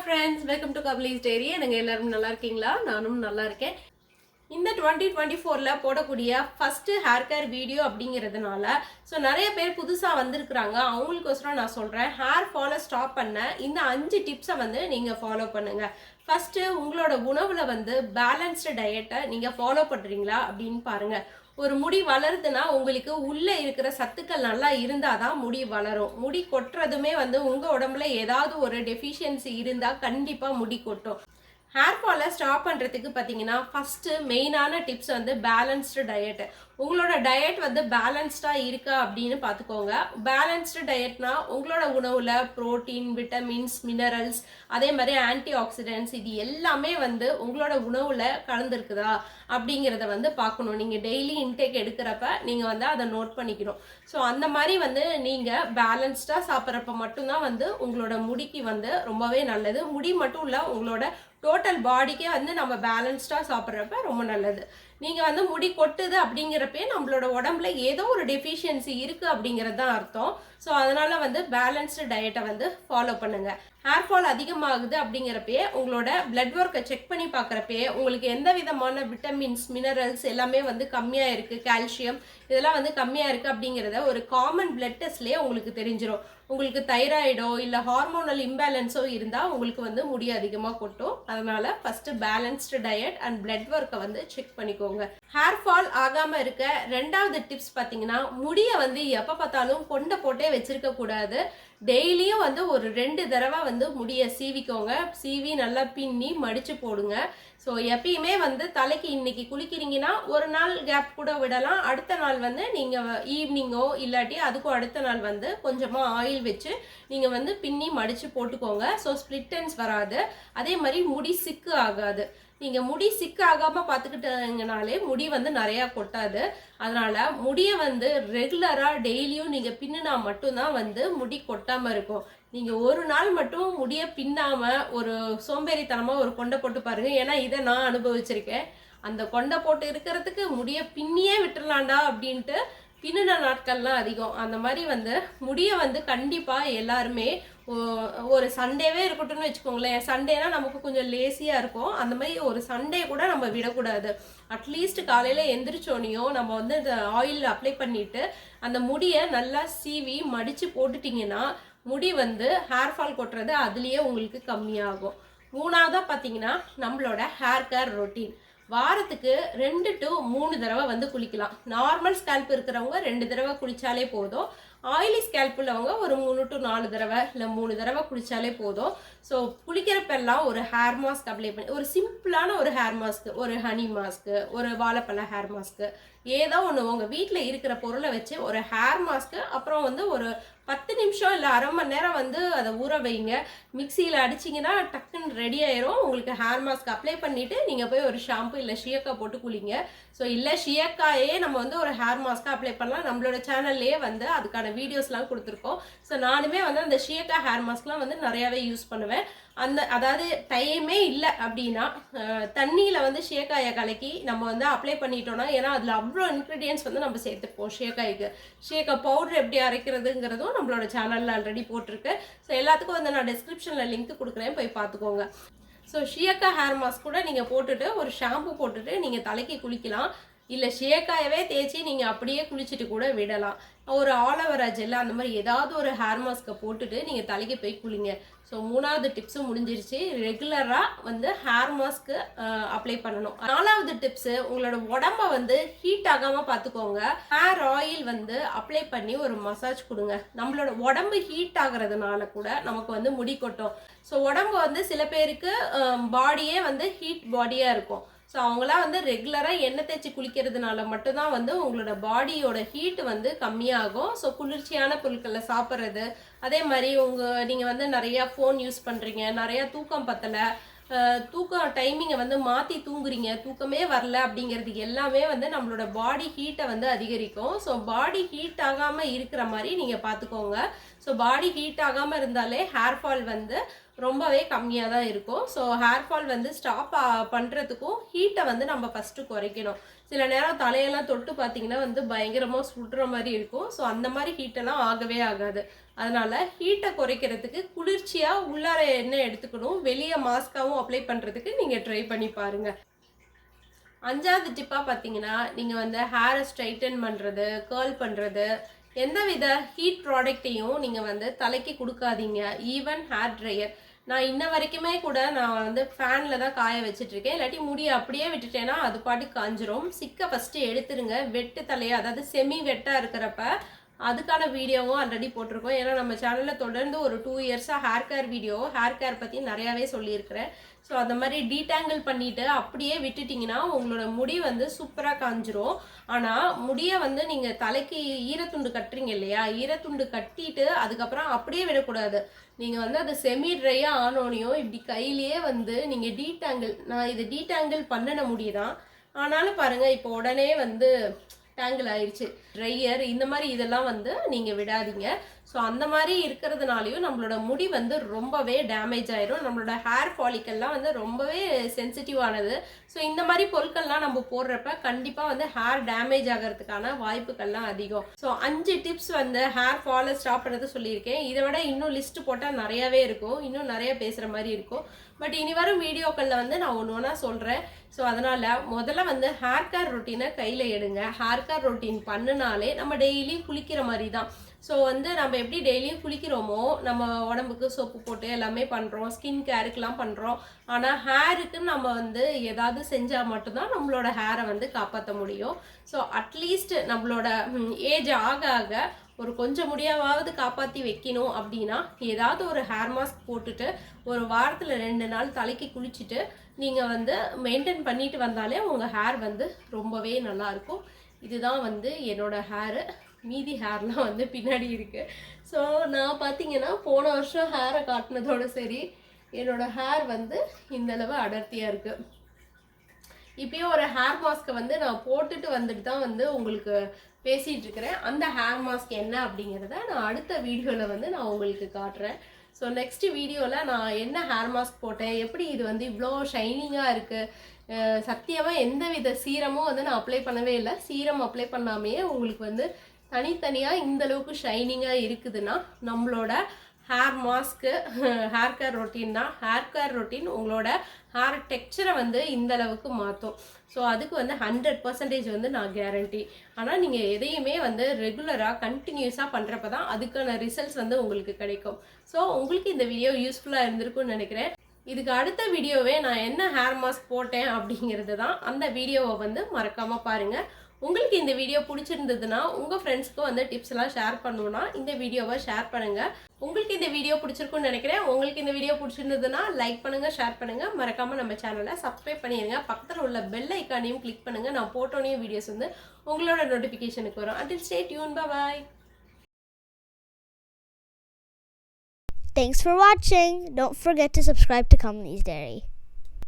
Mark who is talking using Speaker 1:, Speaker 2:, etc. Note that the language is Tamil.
Speaker 1: friends, welcome to KamalisDiary. என்னங்க எல்லாரும் நல்லா இருக்கீங்களா? நானும் நல்லா இருக்கேன். இந்த 2024ல போடக்கூடிய ஃபர்ஸ்ட் ஹேர் கேர் வீடியோ அப்படிங்கிறதுனால நிறைய பேர் புதுசா வந்திருக்காங்க. அவங்களுக்கோசரம் நான் சொல்றேன், ஹேர் ஃபாலை ஸ்டாப் பண்ண இந்த 5 டிப்ஸை நீங்க ஃபாலோ பண்ணுங்க. ஃபர்ஸ்ட் உங்களோட உணவுல பேலன்ஸ்டு டயட்டை நீங்க ஃபாலோ பண்றீங்களா அப்படின்னு பாருங்க. ஒரு முடி வளருதுன்னா உங்களுக்கு உள்ள இருக்கிற சத்துக்கள் நல்லா இருந்தாதான் முடி வளரும். முடி கொட்டுறதுமே உங்க உடம்புல ஏதாவது ஒரு டெஃபிஷியன்சி இருந்தா கண்டிப்பா முடி கொட்டும். ஹேர் ஃபாலை ஸ்டாப் பண்ணுறதுக்கு பார்த்தீங்கன்னா ஃபஸ்ட்டு மெயினான டிப்ஸ் பேலன்ஸ்டு டயட்டு. உங்களோட டயட் பேலன்ஸ்டாக இருக்கா அப்படின்னு பார்த்துக்கோங்க. பேலன்ஸ்டு டயட்னா உங்களோட உணவில் ப்ரோட்டீன், விட்டமின்ஸ், மினரல்ஸ், அதே மாதிரி ஆன்டி ஆக்சிடென்ட்ஸ் இது எல்லாமே உங்களோட உணவில் கலந்துருக்குதா அப்படிங்கிறத பார்க்கணும். நீங்கள் டெய்லி இன்டேக் எடுக்கிறப்ப நீங்கள் அதை நோட் பண்ணிக்கணும். ஸோ அந்த மாதிரி நீங்கள் பேலன்ஸ்டாக சாப்பிட்றப்ப மட்டும்தான் உங்களோட முடிக்கு ரொம்பவே நல்லது. முடி மட்டும் இல்லை, உங்களோட டோட்டல் பாடிக்கே நம்ம பேலன்ஸ்டாக சாப்பிட்றப்ப ரொம்ப நல்லது. நீங்கள் முடி கொட்டுது அப்படிங்கிறப்பே நம்மளோட உடம்புல ஏதோ ஒரு டெஃபிஷியன்சி இருக்குது அப்படிங்கிறது தான் அர்த்தம். ஸோ அதனால் பேலன்ஸ்டு டயட்டை ஃபாலோ பண்ணுங்கள். ஹேர் ஃபால் அதிகமாகுது அப்படிங்கிறப்பே உங்களோட பிளட் ஒர்க்கை செக் பண்ணி பார்க்குறப்பே உங்களுக்கு எந்த விதமான விட்டமின்ஸ், மினரல்ஸ் எல்லாமே கம்மியாக இருக்குது, கால்சியம் இதெல்லாம் கம்மியாக இருக்குது அப்படிங்கிறத ஒரு காமன் பிளட் டெஸ்ட்லேயே உங்களுக்கு தெரிஞ்சிடும். உங்களுக்கு தைராய்டோ இல்லை ஹார்மோனல் இம்பேலன்ஸோ இருந்தால் உங்களுக்கு முடி அதிகமாக கொட்டும். அதனால் first balanced diet and blood ஒர்க்கை செக் பண்ணிக்கோங்க. ஹேர் ஃபால் ஆகாமல் இருக்க ரெண்டாவது டிப்ஸ் பார்த்தீங்கன்னா, முடியை எப்போ பார்த்தாலும் கொண்டை போட்டே வச்சிருக்க கூடாது. டெய்லியும் ஒரு 2 தடவை முடியை சீவிக்கோங்க. சீவி நல்லா பின்னி மடித்து போடுங்க. ஸோ எப்பயுமே தலைக்கு இன்னைக்கு குளிக்கிறீங்கன்னா ஒரு நாள் கேப் கூட விடலாம். அடுத்த நாள் நீங்கள் ஈவினிங்கோ இல்லாட்டி அதுக்கும் அடுத்த நாள் கொஞ்சமாக ஆயில் வச்சு நீங்கள் பின்னி மடித்து போட்டுக்கோங்க. ஸோ ஸ்ப்ளிட் எண்ட்ஸ் வராது. அதே மாதிரி முடி சிக்கு ஆகாது. நீங்கள் முடி சிக்கு ஆகாமல் பார்த்துக்கிட்டீங்கனாலே முடி நிறையா கொட்டாது. அதனால் முடியை ரெகுலராக டெய்லியும் நீங்கள் பின்னுனா மட்டும்தான் முடி கொட்டாமல் இருக்கும். நீங்கள் ஒரு நாள் மட்டும் முடியை பின்னாமல் ஒரு சோம்பேறித்தனமாக ஒரு கொண்டை போட்டு பாருங்கள். ஏன்னா இதை நான் அனுபவிச்சிருக்கேன். அந்த கொண்டை போட்டு இருக்கிறதுக்கு முடியை பின்னியே விட்டுடலாண்டா அப்படின்ட்டு பின்னின நாட்கள்லாம் அதிகம். அந்த மாதிரி முடியை கண்டிப்பாக எல்லாருமே ஒரு சண்டேவே இருக்கட்டும்னு வச்சுக்கோங்களேன். சண்டேனா நமக்கு கொஞ்சம் லேசியாக இருக்கும். அந்த மாதிரி ஒரு சண்டே கூட நம்ம விடக்கூடாது. அட்லீஸ்ட் காலையில் எந்திரிச்சோனையும் நம்ம இந்த ஆயில் அப்ளை பண்ணிவிட்டு அந்த முடியை நல்லா சீவி மடித்து போட்டுட்டிங்கன்னா முடி ஹேர் ஃபால் கொட்டுறது அதுலேயே உங்களுக்கு கம்மியாகும். மூணாவதாக பார்த்தீங்கன்னா நம்மளோட ஹேர் கேர் ரொட்டீன். வாரத்துக்கு 2 to 3 தடவை குளிக்கலாம். நார்மல் ஸ்கேல்ப் இருக்கிறவங்க 2 தடவை குளித்தாலே போதும். ஆயிலி ஸ்கேல்ப் உள்ளவங்க ஒரு 3 to 4 தடவை இல்லை 3 தடவை குளித்தாலே போதும். ஸோ குளிக்கிறப்பெல்லாம் ஒரு ஹேர் மாஸ்க் அப்ளை பண்ணி, ஒரு சிம்பிளான ஒரு ஹேர் மாஸ்க்கு, ஒரு ஹனி மாஸ்க்கு, ஒரு வாழைப்பழ ஹேர் மாஸ்க்கு, ஏதோ ஒன்று உங்கள் வீட்டில் இருக்கிற பொருளை வச்சு ஒரு ஹேர் மாஸ்க்கு, அப்புறம் ஒரு 10 நிமிஷம் இல்லை அரை மணி நேரம் அதை ஊற வைங்க. மிக்சியில் அடிச்சிங்கன்னா டக்குன்னு ரெடி ஆயிரும். உங்களுக்கு ஹேர் மாஸ்க் அப்ளை பண்ணிவிட்டு நீங்கள் போய் ஒரு ஷாம்பு இல்லை ஷியக்காய் போட்டு குளிங்க. ஸோ இல்லை ஷியக்காயே நம்ம ஒரு ஹேர் மாஸ்க்காக அப்ளை பண்ணலாம். நம்மளோட சேனல்லையே அதுக்கான வீடியோஸ்லாம் கொடுத்துருக்கோம். ஸோ நானுமே அந்த ஷியக்காய் ஹேர் மாஸ்க்லாம் நிறையாவே யூஸ் பண்ணுவேன். அதாவது டைமே இல்லை அப்படின்னா தண்ணியில் ஷியக்காயை கலக்கி நம்ம அப்ளை பண்ணிட்டோம்னா, ஏன்னா அதில் அவ்வளோ இன்க்ரீடியன்ஸ் நம்ம சேர்த்துப்போம். ஷியக்காய்க்கு ஷியக்காய் பவுடர் எப்படி அரைக்கிறதுங்கிறதும் நம்மளோட சேனலில் ஆல்ரெடி போட்டிருக்கு. ஸோ எல்லாத்துக்கும் நான் டிஸ்கிரிப்ஷனில் லிங்க் கொடுக்குறேன், போய் பார்த்துக்கோங்க. ஸோ ஷியக்காய் ஹேர் மாஸ்க் கூட நீங்கள் போட்டுட்டு ஒரு ஷாம்பு போட்டுட்டு நீங்கள் தலைக்கு குளிக்கலாம். இல்லை ஷியக்காயவே தேய்ச்சி நீங்கள் அப்படியே குளிச்சுட்டு கூட விடலாம். ஒரு ஆலோவேரா ஜெல் அந்த மாதிரி ஏதாவது ஒரு ஹேர் மாஸ்க்கை போட்டுட்டு நீங்கள் தலைக்கு போய் குளிங்க. ஸோ மூணாவது டிப்ஸும் முடிஞ்சிருச்சு. ரெகுலராக ஹேர் மாஸ்க்கு அப்ளை பண்ணணும். நாலாவது டிப்ஸு, உங்களோட உடம்ப ஹீட் ஆகாமல் பார்த்துக்கோங்க. ஹேர் ஆயில் அப்ளை பண்ணி ஒரு மசாஜ் கொடுங்க. நம்மளோட உடம்பு ஹீட் ஆகுறதுனால கூட நமக்கு முடி கொட்டும். ஸோ உடம்பு சில பேருக்கு பாடியே ஹீட் பாடியாக இருக்கும். ஸோ அவங்களாம் ரெகுலராக எண்ணெய் தேய்ச்சி குளிக்கிறதுனால மட்டும்தான் உங்களோட பாடியோட ஹீட்டு கம்மியாகும். ஸோ குளிர்ச்சியான பொருட்களை சாப்பிட்றது, அதே மாதிரி நீங்கள் நிறையா ஃபோன் யூஸ் பண்ணுறீங்க, நிறையா தூக்கம் பத்தலை, தூக்கம் டைமிங்கை மாற்றி தூங்குறீங்க, தூக்கமே வரல அப்படிங்கிறது எல்லாமே நம்மளோட பாடி ஹீட்டை அதிகரிக்கும். ஸோ பாடி ஹீட் ஆகாமல் இருக்கிற மாதிரி நீங்கள் பார்த்துக்கோங்க. ஸோ பாடி ஹீட் ஆகாமல் இருந்தாலே ஹேர் ஃபால் ரொம்பவே கம்மியாக தான் இருக்கும். ஸோ ஹேர் ஃபால் வந்து ஸ்டாப் பண்ணுறதுக்கும் ஹீட்டை வந்து நம்ம ஃபஸ்ட்டு குறைக்கணும். சில நேரம் தலையெல்லாம் தொட்டு பார்த்தீங்கன்னா வந்து பயங்கரமாக சுடுற மாதிரி இருக்கும். ஸோ அந்த மாதிரி ஹீட்டெல்லாம் ஆகவே ஆகாது. அதனால் ஹீட்டை குறைக்கிறதுக்கு குளிர்ச்சியாக உள்ளார எண்ணெய் எடுத்துக்கணும். வெளியே மாஸ்காவும் அப்ளை பண்ணுறதுக்கு நீங்கள் ட்ரை பண்ணி பாருங்கள். 5வது டிப்பாக பார்த்தீங்கன்னா, நீங்கள் வந்து ஹேரை ஸ்ட்ரைட்டன் பண்ணுறது, கேர்ள் பண்ணுறது, எந்தவித ஹீட் ப்ராடக்ட்டையும் நீங்கள் வந்து தலைக்கு கொடுக்காதீங்க. ஈவன் ஹேர் ட்ரையர் நான் இன்ன வரைக்குமே கூட நான் வந்து ஃபேனில் தான் காய வச்சிட்ருக்கேன். இல்லாட்டி முடியை அப்படியே விட்டுட்டேன்னா அது பாட்டுக்கு காஞ்சிரும். சிக்கை ஃபஸ்ட்டு எடுத்துருங்க. வெட்டு தலையை, அதாவது செமி வெட்டாக இருக்கிறப்ப அதுக்கான வீடியோவும் ஆல்ரெடி போட்டிருக்கோம். ஏன்னா நம்ம சேனலில் தொடர்ந்து ஒரு 2 இயர்ஸாக ஹேர் கேர் பற்றி நிறையாவே சொல்லியிருக்கிறேன். ஸோ அந்த மாதிரி டீடாங்கிள் பண்ணிவிட்டு அப்படியே விட்டுட்டிங்கன்னா உங்களோட முடி வந்து சூப்பராக காஞ்சிரும். ஆனால் முடியை வந்து நீங்கள் தலைக்கு ஈரத்துண்டு கட்டுறீங்க இல்லையா, ஈரத்துண்டு கட்டிட்டு அதுக்கப்புறம் அப்படியே விடக்கூடாது. நீங்கள் வந்து அது செமி ட்ரையாக ஆனோனையும் இப்படி கையிலேயே வந்து நீங்கள் நான் இது டீடாங்கிள் பண்ணின முடியுதான். ஆனாலும் பாருங்கள் இப்போ உடனே வந்து டேங்கிள் ஆயிடுச்சு. ட்ரையர் இந்த மாதிரி இதெல்லாம் வந்து நீங்கள் விடாதீங்க. ஸோ அந்த மாதிரி இருக்கிறதுனாலையும் நம்மளோட முடி வந்து ரொம்பவே டேமேஜ் ஆயிரும். நம்மளோட ஹேர் ஃபாலிக்கல்லாம் வந்து ரொம்பவே சென்சிட்டிவானது. ஸோ இந்த மாதிரி பொருட்கள்லாம் நம்ம போடுறப்ப கண்டிப்பாக வந்து ஹேர் டேமேஜ் ஆகிறதுக்கான வாய்ப்புகள்லாம் அதிகம். ஸோ 5 டிப்ஸ் வந்து ஹேர் ஃபாலை ஸ்டாப் பண்ணுறது சொல்லியிருக்கேன். இதை விட இன்னும் லிஸ்ட் போட்டால் நிறையாவே இருக்கும், இன்னும் நிறைய பேசுகிற மாதிரி இருக்கும். பட் இனி வரும் வீடியோக்களில் வந்து நான் ஒன்று ஒன்றா சொல்கிறேன். ஸோ அதனால் முதல்ல வந்து ஹேர் கேர் ரொட்டீனை கையில் எடுங்க. ஹேர் கேர் ரொட்டீன் பண்ணினாலே நம்ம டெய்லியும் குளிக்கிற மாதிரி தான். ஸோ வந்து நம்ம எப்படி டெய்லியும் குளிக்கிறோமோ, நம்ம உடம்புக்கு சோப்பு போட்டு எல்லாமே பண்ணுறோம், ஸ்கின் கேருக்கெலாம் பண்ணுறோம். ஆனால் ஹேருக்கு நம்ம வந்து ஏதாவது செஞ்சால் மட்டும்தான் நம்மளோட ஹேரை வந்து காப்பாற்ற முடியும். ஸோ அட்லீஸ்ட் நம்மளோட ஏஜ் ஆக ஆக ஒரு கொஞ்சம் முடியாவது காப்பாற்றி வைக்கணும் அப்படின்னா ஏதாவது ஒரு ஹேர் மாஸ்க் போட்டுட்டு ஒரு வாரத்தில் 2 நாள் தலைக்கு குளிச்சுட்டு நீங்கள் வந்து மெயின்டைன் பண்ணிட்டு வந்தாலே உங்கள் ஹேர் வந்து ரொம்பவே நல்லாயிருக்கும். இதுதான் வந்து என்னோடய ஹேரு. மீதி ஹேர்லாம் வந்து பின்னாடி இருக்குது. ஸோ நான் பார்த்தீங்கன்னா போன வருஷம் ஹேரை காட்டினதோடு சரி, என்னோடய ஹேர் வந்து இந்தளவு அடர்த்தியாக இருக்குது. இப்போயும் ஒரு ஹேர் மாஸ்க்கை வந்து நான் போட்டுட்டு வந்துட்டு தான் வந்து உங்களுக்கு பேசிகிட்டு இருக்கிறேன். அந்த ஹேர் மாஸ்க் என்ன அப்படிங்கிறத நான் அடுத்த வீடியோவில் வந்து நான் உங்களுக்கு காட்டுறேன். ஸோ நெக்ஸ்ட் வீடியோவில் நான் என்ன ஹேர் மாஸ்க் போட்டேன், எப்படி இது வந்து இவ்வளோ ஷைனிங்காக இருக்குது, சத்தியமாக எந்தவித சீரமும் வந்து நான் அப்ளை பண்ணவே இல்லை. சீரம் அப்ளை பண்ணாமையே உங்களுக்கு வந்து தனித்தனியாக இந்தளவுக்கு ஷைனிங்காக இருக்குதுன்னா நம்மளோட hair mask hair care routine தான். ஹேர் கேர் ரொட்டீன் உங்களோட ஹேர் டெக்ஸ்சரை வந்து இந்தளவுக்கு மாற்றும். ஸோ அதுக்கு வந்து 100% வந்து நான் கேரண்டி. ஆனால் நீங்கள் எதையுமே வந்து ரெகுலராக கண்டினியூஸாக பண்ணுறப்ப தான் அதுக்கான ரிசல்ட்ஸ் வந்து உங்களுக்கு கிடைக்கும். ஸோ உங்களுக்கு இந்த வீடியோ யூஸ்ஃபுல்லாக இருந்திருக்கும்னு நினைக்கிறேன். இதுக்கு அடுத்த வீடியோவே நான் என்ன ஹேர் மாஸ்க் போட்டேன் அப்படிங்கிறது தான். அந்த வீடியோவை வந்து மறக்காமல் பாருங்கள். உங்களுக்கு இந்த வீடியோ பிடிச்சிருந்ததுன்னா உங்கள் ஃப்ரெண்ட்ஸ்க்கும் வந்து டிப்ஸ் எல்லாம் ஷேர் பண்ணணுன்னா இந்த வீடியோவை ஷேர் பண்ணுங்கள். உங்களுக்கு இந்த வீடியோ பிடிச்சிருக்குன்னு நினைக்கிறேன். உங்களுக்கு இந்த வீடியோ பிடிச்சிருந்ததுன்னா லைக் பண்ணுங்கள், ஷேர் பண்ணுங்கள். மறக்காமல் நம்ம சேனலை சப்ஸ்கிரைப் பண்ணிடுங்க. பக்கத்தில் உள்ள பெல் ஐக்கானையும் கிளிக் பண்ணுங்கள். நான் போட்டோனையும் வீடியோஸ் வந்து உங்களோட நோட்டிஃபிகேஷனுக்கு வரும். Until stay tuned. Bye-bye.
Speaker 2: Thanks for watching. Don't forget to subscribe to KamalisDiary.